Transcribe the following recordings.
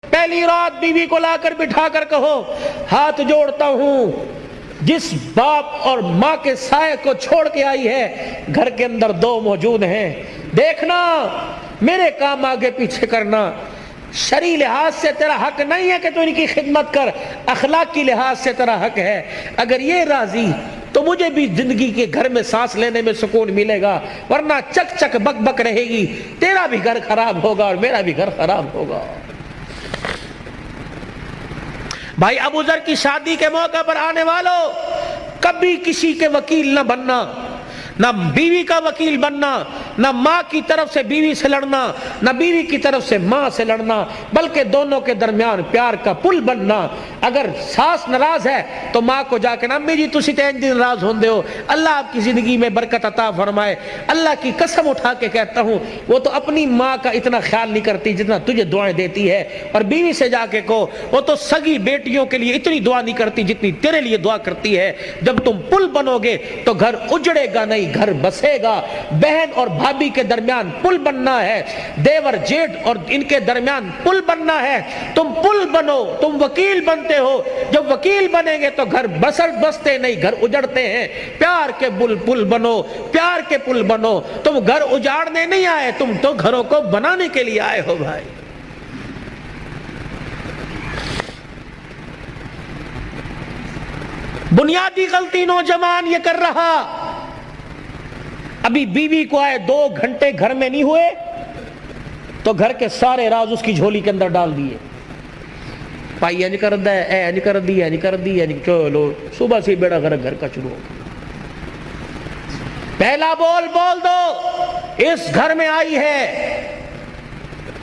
پہلی رات بیوی کو لا کر بٹھا کر کہو ہاتھ جوڑتا ہوں، جس باپ اور ماں کے سائے کو چھوڑ کے آئی ہے گھر کے اندر دو موجود ہیں، دیکھنا میرے کام آگے پیچھے کرنا، شرعی لحاظ سے تیرا حق نہیں ہے کہ تو ان کی خدمت کر، اخلاقی لحاظ سے تیرا حق ہے، اگر یہ راضی تو مجھے بھی زندگی کے گھر میں سانس لینے میں سکون ملے گا، ورنہ چک چک بک بک رہے گی، تیرا بھی گھر خراب ہوگا اور میرا بھی گھر خراب ہوگا۔ بھائی ابو ذر کی شادی کے موقع پر آنے والوں، کبھی کسی کے وکیل نہ بننا، نہ بیوی کا وکیل بننا، نہ ماں کی طرف سے بیوی سے لڑنا، نہ بیوی کی طرف سے ماں سے لڑنا، بلکہ دونوں کے درمیان پیار کا پل بننا۔ اگر ساس ناراض ہے تو ماں کو جا کے نا امی جی تسی تے انج ناراض ہوندے ہو، اللہ آپ کی زندگی میں برکت عطا فرمائے، اللہ کی قسم اٹھا کے کہتا ہوں وہ تو اپنی ماں کا اتنا خیال نہیں کرتی جتنا تجھے دعائیں دیتی ہے، اور بیوی سے جا کے کہو وہ تو سگی بیٹیوں کے لیے اتنی دعا نہیں کرتی جتنی تیرے لیے دعا کرتی ہے۔ جب تم پل بنو گے تو گھر اجڑے گا نہیں، گھر بسے گا۔ بہن اور بھابھی کے درمیان پل بننا ہے، دیور جیٹ اور ان کے درمیان پل بننا ہے، تم پل بنو، تم وکیل بنتے ہو، جب وکیل بنیں گے تو گھر بستے نہیں، گھر اجڑتے ہیں۔ پیار کے پل بنو، پیار کے پل بنو، تم گھر اجاڑنے نہیں آئے، تم تو گھروں کو بنانے کے لیے آئے ہو بھائی۔ بنیادی غلطی نوجوان یہ کر رہا، ابھی بیوی کو آئے 2 گھنٹے گھر میں نہیں ہوئے تو گھر کے سارے راز اس کی جھولی کے اندر ڈال دیے، پائی انج کر دے، اے انج کر دی، انج کر دی، انج چلو صبح سے بیڑا گھر کا شروع ہو گیا۔ پہلا بول دو، اس گھر میں آئی ہے،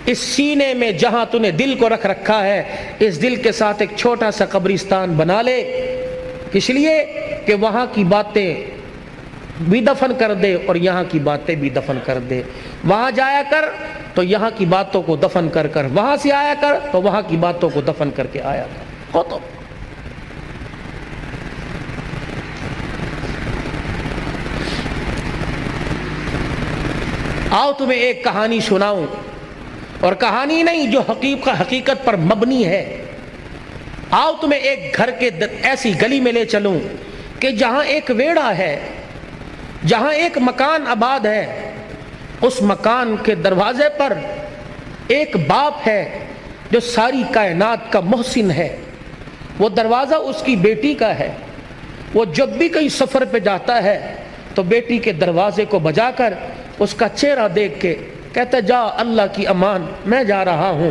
اس سینے میں جہاں تو نے دل کو رکھ رکھا ہے اس دل کے ساتھ ایک چھوٹا سا قبرستان بنا لے، اس لیے کہ وہاں کی باتیں بھی دفن کر دے اور یہاں کی باتیں بھی دفن کر دے، وہاں جایا کر تو یہاں کی باتوں کو دفن کر کر، وہاں سے آیا کر تو وہاں کی باتوں کو دفن کر کے آیا کر۔ ختم۔ آؤ تمہیں ایک کہانی سناؤں، اور کہانی نہیں جو حقیقت پر مبنی ہے۔ آؤ تمہیں ایک گھر کے ایسی گلی میں لے چلوں کہ جہاں ایک ویڑا ہے، جہاں ایک مکان آباد ہے، اس مکان کے دروازے پر ایک باپ ہے جو ساری کائنات کا محسن ہے، وہ دروازہ اس کی بیٹی کا ہے، وہ جب بھی کہیں سفر پہ جاتا ہے تو بیٹی کے دروازے کو بجا کر اس کا چہرہ دیکھ کے کہتا جا اللہ کی امان میں جا رہا ہوں،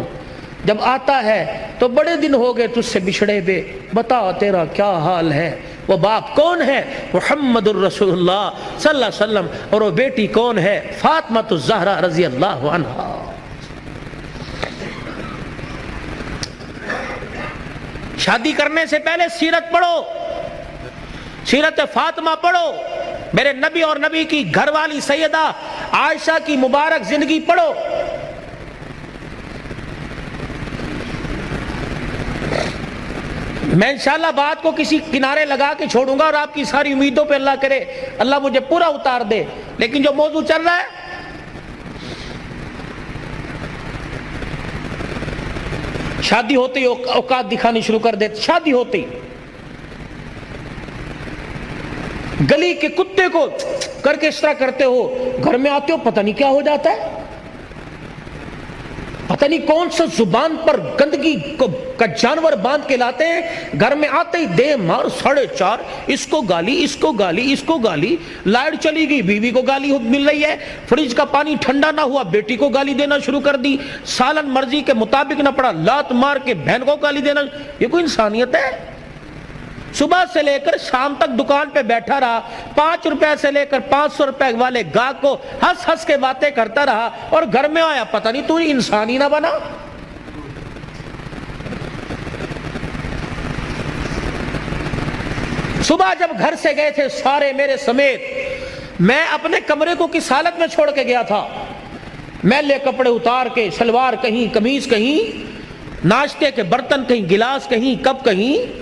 جب آتا ہے تو بڑے دن ہو گئے تجھ سے بچھڑے ہوئے، بتا تیرا کیا حال ہے۔ وہ باپ کون ہے؟ محمد الرسول اللہ صلی اللہ علیہ وسلم، اور وہ بیٹی کون ہے؟ فاطمہ الزہرا رضی اللہ عنہا۔ شادی کرنے سے پہلے سیرت پڑھو، سیرت فاطمہ پڑھو، میرے نبی اور نبی کی گھر والی سیدہ عائشہ کی مبارک زندگی پڑھو۔ میں انشاءاللہ بات کو کسی کنارے لگا کے چھوڑوں گا اور آپ کی ساری امیدوں پہ اللہ کرے اللہ مجھے پورا اتار دے، لیکن جو موضوع چل رہا ہے شادی ہوتے ہی اوقات دکھانی شروع کر دیتے، شادی ہوتے ہی گلی کے کتے کو کر کے اس طرح کرتے ہو، گھر میں آتے ہو پتہ نہیں کیا ہو جاتا ہے، پتہ نہیں کون سا زبان پر گندگی کا جانور باندھ کے لاتے ہیں، گھر میں آتے ہی دے مار 4:30، اس کو گالی، اس کو گالی، اس کو گالی، لائٹ چلی گئی بیوی کو گالی مل رہی ہے، فریج کا پانی ٹھنڈا نہ ہوا بیٹی کو گالی دینا شروع کر دی، سالن مرضی کے مطابق نہ پڑا لات مار کے بہن کو گالی دینا۔ یہ کوئی انسانیت ہے؟ صبح سے لے کر شام تک دکان پہ بیٹھا رہا، 5 روپے سے لے کر 500 روپے والے گاہک کو ہنس ہنس کے باتیں کرتا رہا، اور گھر میں آیا پتہ نہیں تو انسان ہی نہ بنا۔ صبح جب گھر سے گئے تھے سارے میرے سمیت، میں اپنے کمرے کو کس حالت میں چھوڑ کے گیا تھا، میلے کپڑے اتار کے، شلوار کہیں، قمیض کہیں، ناشتے کے برتن کہیں، گلاس کہیں، کپ کہیں،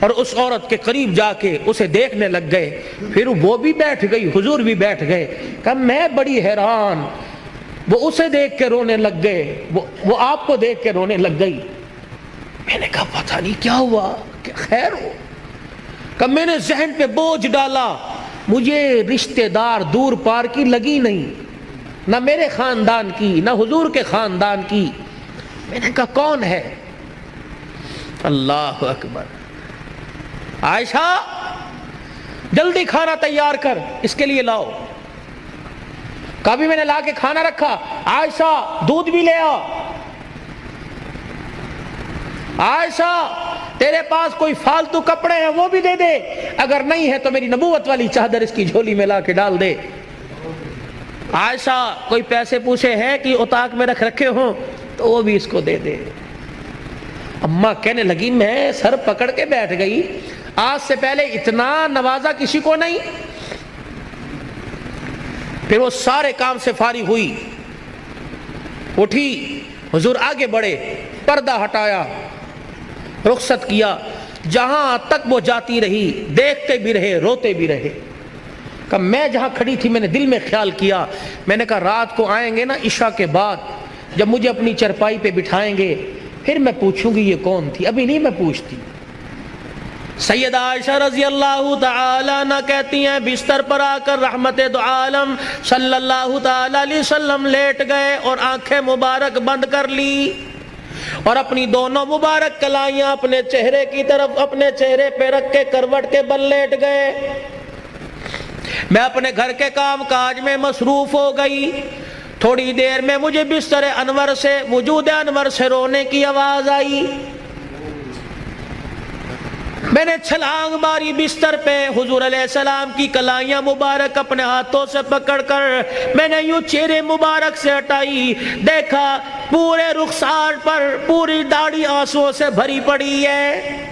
اور اس عورت کے قریب جا کے اسے دیکھنے لگ گئے. پھر وہ بھی بیٹھ گئی, حضور بھی بیٹھ گئے. کہا میں بڑی حیران. وہ اسے دیکھ کے رونے لگ گئے, وہ آپ کو دیکھ کے رونے لگ گئی. میں نے کہا پتہ نہیں کیا ہوا, کیا خیر ہو؟ کہ میں نے ذہن پہ بوجھ ڈالا, مجھے رشتہ دار دور پار کی لگی نہیں, نہ میرے خاندان کی نہ حضور کے خاندان کی. میں نے کہا کون ہے؟ اللہ اکبر. عائشہ جلدی کھانا تیار کر, اس کے لیے لاؤ. کبھی میں نے لا کے کھانا رکھا. عائشہ دودھ بھی لے آ. عائشہ تیرے پاس کوئی فالتو کپڑے ہیں وہ بھی دے دے, اگر نہیں ہے تو میری نبوت والی چادر اس کی جھولی میں لا کے ڈال دے. عائشہ کوئی پیسے پوچھے ہیں کہ اتاق میں رکھے ہوں تو وہ بھی اس کو دے دے. اماں کہنے لگی میں سر پکڑ کے بیٹھ گئی, آج سے پہلے اتنا نوازا کسی کو نہیں. پھر وہ سارے کام سے فارغ ہوئی, اٹھی, حضور آگے بڑھے, پردہ ہٹایا, رخصت کیا. جہاں تک وہ جاتی رہی دیکھتے بھی رہے, روتے بھی رہے. کہ میں جہاں کھڑی تھی میں نے دل میں خیال کیا, میں نے کہا رات کو آئیں گے نا عشاء کے بعد, جب مجھے اپنی چرپائی پہ بٹھائیں گے پھر میں پوچھوں گی یہ کون تھی, ابھی نہیں میں پوچھتی. سیدہ عائشہ رضی اللہ تعالی عنہ کہتی ہیں بستر پر آ کر رحمت دو عالم صلی اللہ تعالی علیہ وسلم لیٹ گئے اور آنکھیں مبارک بند کر لی, اور اپنی دونوں مبارک کلائیاں اپنے چہرے کی طرف اپنے چہرے پہ رکھ کے کروٹ کے بل لیٹ گئے. میں اپنے گھر کے کام کاج میں مصروف ہو گئی. تھوڑی دیر میں مجھے بستر انور سے, وجود انور سے رونے کی آواز آئی. میں نے چھلانگ ماری بستر پہ, حضور علیہ السلام کی کلائیاں مبارک اپنے ہاتھوں سے پکڑ کر میں نے یوں چہرے مبارک سے ہٹائی. دیکھا پورے رخسار پر پوری داڑھی آنسوؤں سے بھری پڑی ہے.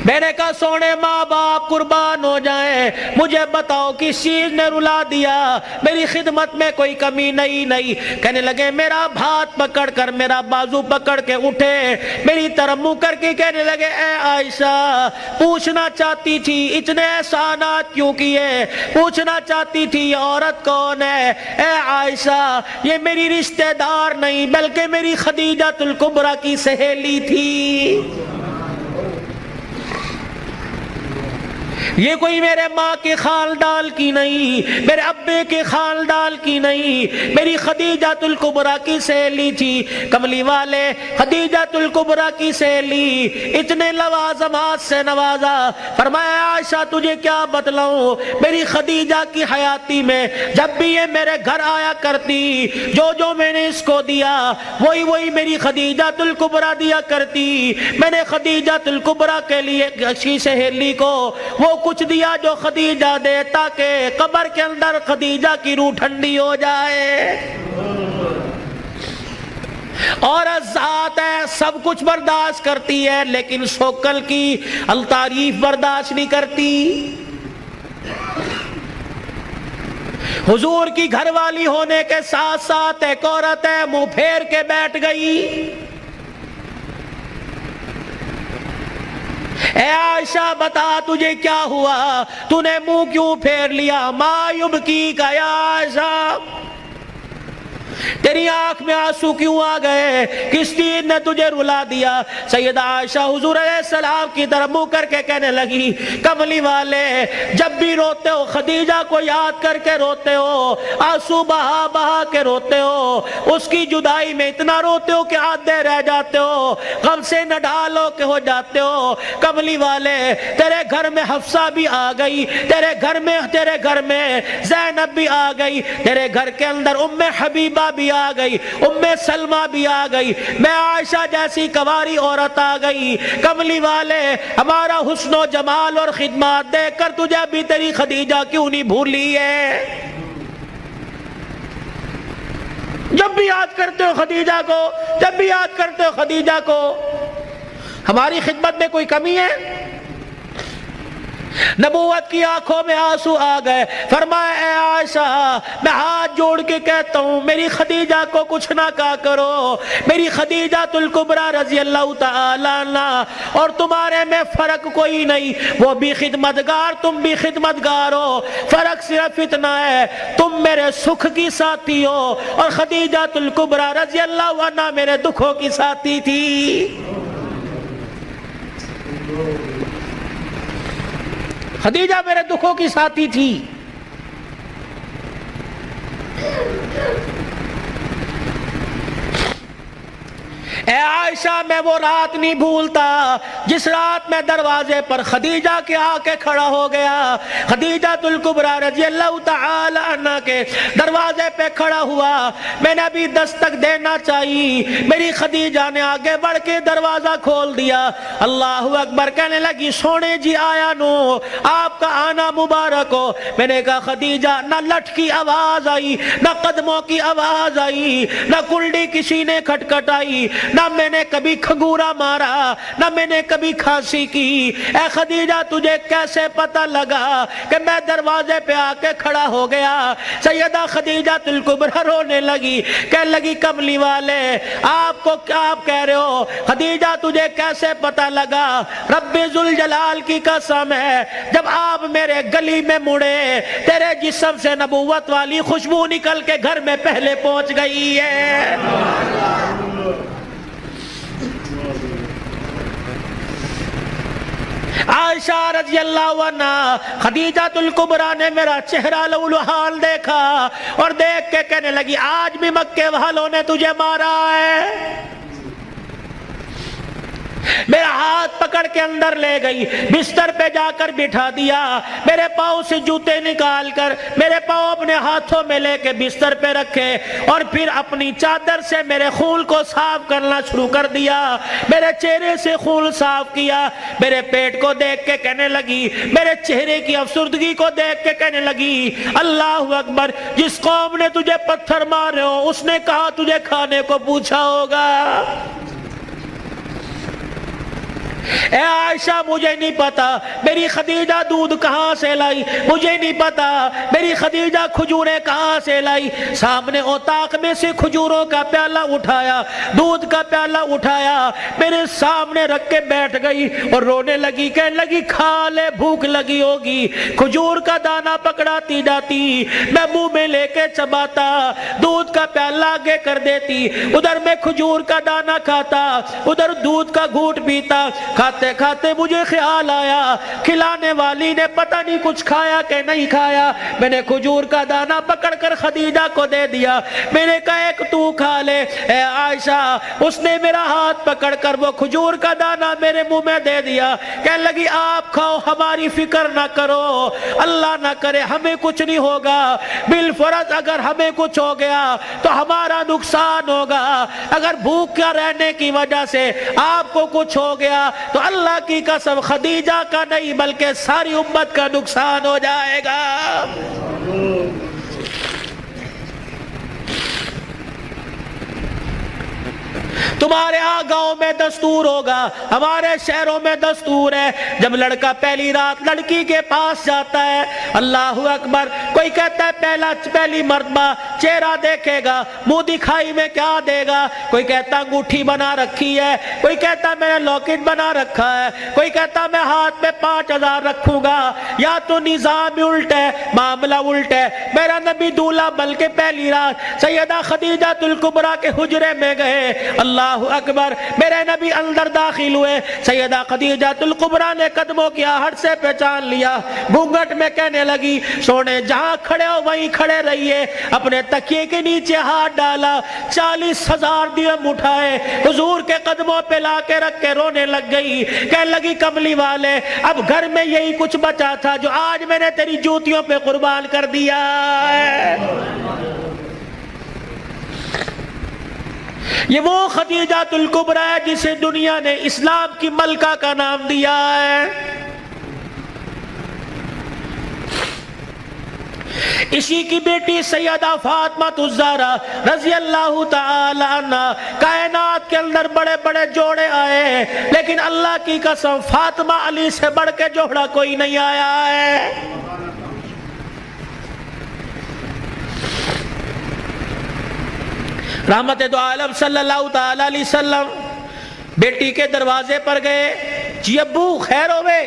میں نے کہا سونے ماں باپ قربان ہو جائیں, مجھے بتاؤ کس چیز نے رلا دیا, میری خدمت میں کوئی کمی نہیں. کہنے لگے میرا ہاتھ پکڑ کر, میرا بازو پکڑ کے اٹھے, میری طرف منہ کر کے کہنے لگے اے عائشہ پوچھنا چاہتی تھی اتنے احسانات کیوں کیے, پوچھنا چاہتی تھی یہ عورت کون ہے. اے عائشہ یہ میری رشتہ دار نہیں بلکہ میری خدیجہ الکبریٰ کی سہیلی تھی. یہ کوئی میرے ماں کے خاندان کی نہیں, میرے ابے کے خاندان کی نہیں, میری خدیجہ الکبریٰ کی سہیلی تھی. کملی والے خدیجہ الکبریٰ کی سہیلی, اتنے لوازمات سے نوازا. فرمایا عائشہ تجھے کیا بتلاؤں, میری خدیجہ کی حیاتی میں جب بھی یہ میرے گھر آیا کرتی, جو میں نے اس کو دیا وہی میری خدیجہ الکبریٰ دیا کرتی. میں نے خدیجہ الکبریٰ کے لیے اچھی سہیلی کو وہ کچھ دیا جو خدیجہ دے, تاکہ قبر کے اندر خدیجہ کی روح ٹھنڈی ہو جائے. اور ذات ہے سب کچھ برداشت کرتی ہے لیکن شوکل کی التعریف برداشت نہیں کرتی. حضور کی گھر والی ہونے کے ساتھ ساتھ ایک عورت ہے منہ پھیر کے بیٹھ گئی. اے عائشہ بتا تجھے کیا ہوا, تو نے منہ کیوں پھیر لیا؟ ما یبکی کا یا عائشہ, تیری آنکھ میں آنسو کیوں آ گئے, کس چیز نے تجھے رلا دیا؟ سیدہ عائشہ حضور علیہ السلام کی طرف منہ کر کے کہنے لگی کملی والے جب بھی روتے ہو خدیجہ کو یاد کر کے روتے ہو, آنسو بہا بہا کے روتے ہو, اس کی جدائی میں اتنا روتے ہو کہ آدھے رہ جاتے ہو, غم سے نہ ڈالو کہ ہو جاتے ہو. کملی والے تیرے گھر میں حفصہ بھی آ گئی, تیرے گھر میں زینب بھی آ گئی, تیرے گھر کے اندر ام حبیبہ بھی آ گئی, ام سلمہ بھی آ گئی, میں عائشہ جیسی کواری عورت آ گئی. کملی والے ہمارا حسن و جمال اور خدمات دیکھ کر تجھے ابھی تیری خدیجہ کیوں نہیں بھولی ہے؟ جب بھی یاد کرتے ہو خدیجہ کو, جب بھی یاد کرتے ہو خدیجہ کو, ہماری خدمت میں کوئی کمی ہے؟ نبوت کی آنکھوں میں آنسو آ گئے. فرمایا اے عائشہ میں ہاتھ جوڑ کے کہتا ہوں میری خدیجہ کو کچھ نہ کہا کرو. میری خدیجہ الکبریٰ رضی اللہ تعالی عنہ اور تمہارے میں فرق کوئی نہیں. وہ بھی خدمتگار تم بھی خدمتگار ہو. فرق صرف اتنا ہے تم میرے سکھ کی ساتھی ہو اور خدیجہ الکبریٰ رضی اللہ عنہ میرے دکھوں کی ساتھی تھی. خدیجہ میرے دکھوں کی ساتھی تھی. اے عائشہ میں وہ رات نہیں بھولتا جس رات میں دروازے پر خدیجہ کے آ کے کھڑا ہو گیا. خدیجہ الکبریٰ رضی اللہ تعالی عنہ کے دروازے پہ کھڑا ہوا. میں نے ابھی دستک دینا چاہیے. میری خدیجہ نے آگے بڑھ کے دروازہ کھول دیا. اللہ اکبر کہنے لگی سونے جی آیا نو آپ کا آنا مبارک ہو. میں نے کہا خدیجہ نہ لٹ کی آواز آئی نہ قدموں کی آواز آئی نہ کنڈی کسی نے کھٹکھٹائی نہ میں نے کبھی کھنگورا مارا نہ میں نے کبھی کھانسی کی. اے خدیجہ تجھے کیسے پتہ لگا کہ میں دروازے پہ آ کے کھڑا ہو گیا؟ سیدہ خدیجہ الکبریٰ رونے لگی. کہنے لگی کملی والے آپ کو کیا آپ کہہ رہے ہو؟ خدیجہ تجھے کیسے پتہ لگا؟ رب ذوالجلال کی قسم ہے جب آپ میرے گلی میں مڑے تیرے جسم سے نبوت والی خوشبو نکل کے گھر میں پہلے پہنچ گئی ہے. عائشہ رضی اللہ عنہ خدیجہ الکبریٰ نے میرا چہرہ لولوحال دیکھا اور دیکھ کے کہنے لگی آج بھی مکے والوں نے تجھے مارا ہے. میرا ہاتھ پکڑ کے اندر لے گئی, بستر پہ جا کر بٹھا دیا, میرے پاؤں سے جوتے نکال کر میرے پاؤں اپنے ہاتھوں میں لے کے بستر پہ رکھے اور پھر اپنی چادر سے میرے خون کو صاف کرنا شروع کر دیا. میرے چہرے سے خون صاف کیا, میرے پیٹ کو دیکھ کے کہنے لگی, میرے چہرے کی افسردگی کو دیکھ کے کہنے لگی اللہ اکبر, جس قوم نے تجھے پتھر مارے ہو اس نے کہا تجھے کھانے کو پوچھا ہوگا. اے عائشہ مجھے نہیں پتا میری خدیجہ دودھ کہاں سے لائی, مجھے نہیں پتا میری خدیجہ کھجوریں کہاں سے لائی. سامنے اوطاق میں سے کھجوروں کا پیالہ اٹھایا, دودھ کا پیالہ اٹھایا, میرے سامنے رکھ کے بیٹھ گئی اور رونے لگی. کہنے لگی کھا لے بھوک لگی ہوگی. کھجور کا دانہ پکڑاتی جاتی, میں منہ میں لے کے چباتا, دودھ کا پیالہ آگے کر دیتی, ادھر میں کھجور کا دانہ کھاتا, ادھر دودھ کا گھونٹ پیتا. کھاتے کھاتے مجھے خیال آیا کھلانے والی نے پتہ نہیں کچھ کھایا کہ نہیں کھایا. میں نے کھجور کا دانہ پکڑ کر خدیجہ کو دے دیا. میں نے کہا ایک تو کھا لے. اے عائشہ اس نے میرا ہاتھ پکڑ کر وہ کھجور کا دانہ میرے منہ میں دے دیا. کہنے لگی آپ کھاؤ ہماری فکر نہ کرو, اللہ نہ کرے ہمیں کچھ نہیں ہوگا, بالفرض اگر ہمیں کچھ ہو گیا تو ہمارا نقصان ہوگا. اگر بھوک کا رہنے کی وجہ سے آپ کو کچھ ہو گیا تو اللہ کی قسم خدیجہ کا نہیں بلکہ ساری امت کا نقصان ہو جائے گا. تمہارے ہاں گاؤں میں دستور ہوگا, ہمارے شہروں میں دستور ہے, جب لڑکا پہلی رات لڑکی کے پاس جاتا ہے اللہ اکبر, کوئی کہتا ہے پہلی مرتبہ چہرہ دیکھے گا, منہ دکھائی میں کیا دے گا, کوئی کہتا انگوٹھی بنا رکھی ہے, کوئی کہتا میں نے لاکٹ بنا رکھا ہے, کوئی کہتا میں ہاتھ میں 5000 رکھوں گا. یا تو نظام الٹ ہے, معاملہ الٹ ہے. میرا نبی دولہا بلکہ پہلی رات سیدہ خدیجہ الکبریٰ کے حجرے میں گئے, اللہ اکبر, میرے نبی اندر داخل ہوئے, سیدہ خدیجہ الکبریٰ نے قدموں کی آہٹ سے پہچان لیا, گھونگھٹ میں کہنے لگی سونے جہاں کھڑے ہو وہیں کھڑے رہیے. اپنے تکیے کے نیچے ہاتھ ڈالا, 40,000 درہم اٹھائے حضور کے قدموں پہ لا کے رکھ کے رونے لگ گئی. کہنے لگی کملی والے اب گھر میں یہی کچھ بچا تھا جو آج میں نے تیری جوتیوں پہ قربان کر دیا ہے. یہ وہ خدیجہ الکبریٰ ہے جسے دنیا نے اسلام کی ملکہ کا نام دیا ہے. اسی کی بیٹی سیدہ فاطمہ الزہرا رضی اللہ تعالی عنہ، کائنات کے اندر بڑے بڑے جوڑے آئے لیکن اللہ کی قسم فاطمہ علی سے بڑھ کے جوڑا کوئی نہیں آیا ہے۔ رحمت دو عالم صلی اللہ تعالی علیہ وسلم بیٹی کے دروازے پر گئے، جی ابو خیر ہوئے،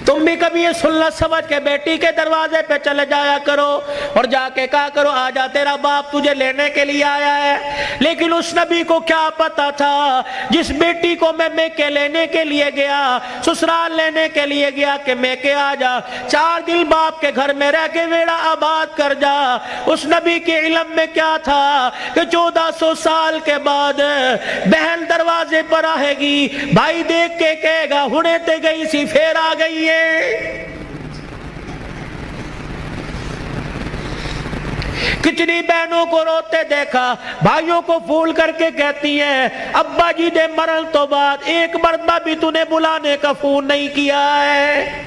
تم بھی کبھی یہ سننا سمجھ کے بیٹی کے دروازے پہ چلے جایا کرو اور جا کے کہا کرو آجا تیرا باپ تجھے لینے کے لیے آیا ہے۔ لیکن اس نبی کو کیا پتا تھا جس بیٹی کو میں کے لینے کے لیے گیا، سسرال لینے کے لیے گیا کہ میں کے آجا 4 دن باپ کے گھر میں رہ کے ویڑا آباد کر جا، اس نبی کے علم میں کیا تھا کہ 1400 سال کے بعد بہن دروازے پر آئے گی، بھائی دیکھ کے کہے گا ہنے تے گئی سی پھر آ گئی ہے۔ کتنی بہنوں کو روتے دیکھا، بھائیوں کو پھول کر کے کہتی ہیں ابا جی دے مرن تو بعد ایک مرتبہ بھی تو نے بلانے کا فون نہیں کیا ہے۔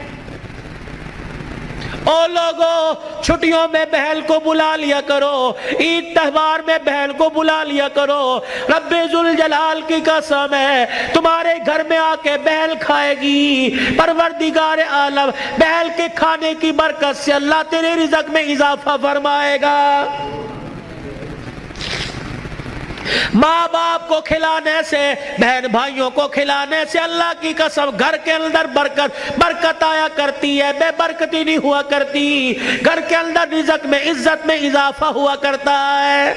او لوگوں چھٹیوں میں بہن کو بلا لیا کرو، عید تہوار میں بہن کو بلا لیا کرو، رب ذوالجلال کی قسم ہے تمہارے گھر میں آ کے بہن کھائے گی، پروردگار عالم بہن کے کھانے کی برکت سے اللہ تیرے رزق میں اضافہ فرمائے گا۔ ماں باپ کو کھلانے سے، بہن بھائیوں کو کھلانے سے اللہ کی قسم گھر کے اندر برکت آیا کرتی ہے، بے برکتی نہیں ہوا کرتی، گھر کے اندر رزق میں عزت میں اضافہ ہوا کرتا ہے۔